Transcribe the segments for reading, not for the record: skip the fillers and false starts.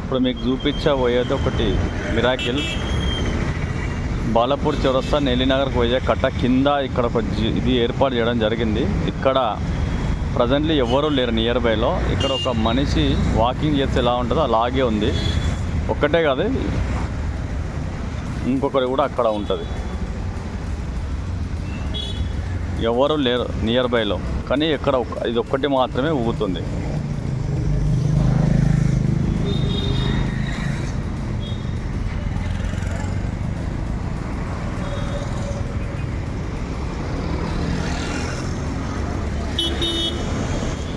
ఇప్పుడు మీకు చూపించబోయేది ఒకటి మిరాకిల్. బాలాపూర్ చౌరస్తా నెల్లినగర్కి పోయే కట్ట కింద ఇక్కడ ఒక ఇది ఏర్పాటు చేయడం జరిగింది. ఇక్కడ ప్రజెంట్లీ ఎవరూ లేరు నియర్ బైలో. ఇక్కడ ఒక మనిషి వాకింగ్ చేస్తే ఎలా ఉంటుందో అలాగే ఉంది. ఒక్కటే కాదు, ఇంకొకరు కూడా అక్కడ ఉంటుంది. ఎవరు లేరు నియర్ బైలో, కానీ ఇక్కడ ఇది ఒక్కటి మాత్రమే ఊగుతుంది.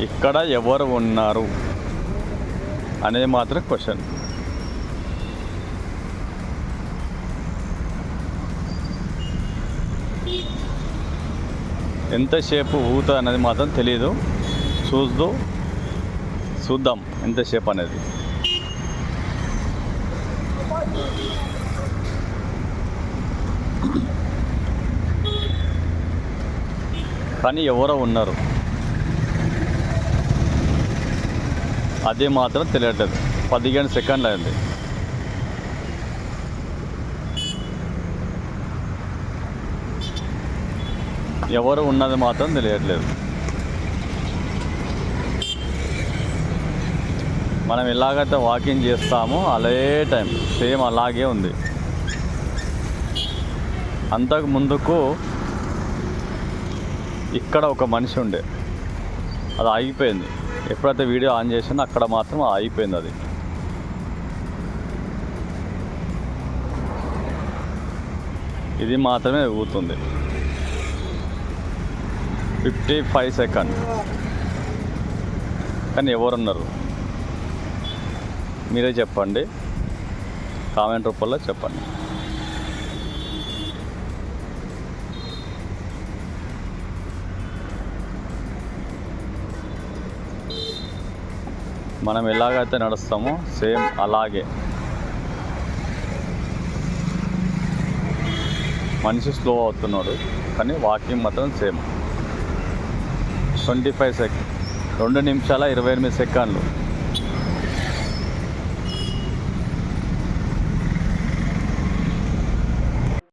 ఇక్కడ ఎవరు ఉన్నారు అనేది మాత్రం క్వశ్చన్. ఎంతసేపు ఊగుతుంది అనేది మాత్రం తెలియదు. చూద్దాం ఎంతసేపు అనేది. కానీ ఎవరో ఉన్నారు, అది మాత్రం తెలియట్లేదు. 15 సెకండ్లు అయింది. ఎవరు ఉన్నది మాత్రం తెలియట్లేదు. మనం ఎలాగైతే వాకింగ్ చేస్తామో అదే టైం సేమ్ అలాగే ఉంది. అంతకు ముందుకు ఇక్కడ ఒక మనిషి ఉండే, అది ఆగిపోయింది. ఎప్పుడైతే వీడియో ఆన్ చేసినా అక్కడ మాత్రం ఆగిపోయింది. అది ఇది మాత్రమే ఊగుతుంది. 55 సెకండ్. కానీ ఎవరున్నారు మీరే చెప్పండి, కామెంట్ రూపంలో చెప్పండి. మనం ఎలాగైతే నడుస్తామో సేమ్ అలాగే. మనిషి స్లో అవుతున్నాడు, కానీ వాకింగ్ మాత్రం సేమ్. 25 సెకండ్, 2 నిమిషాల 28 సెకండ్లు.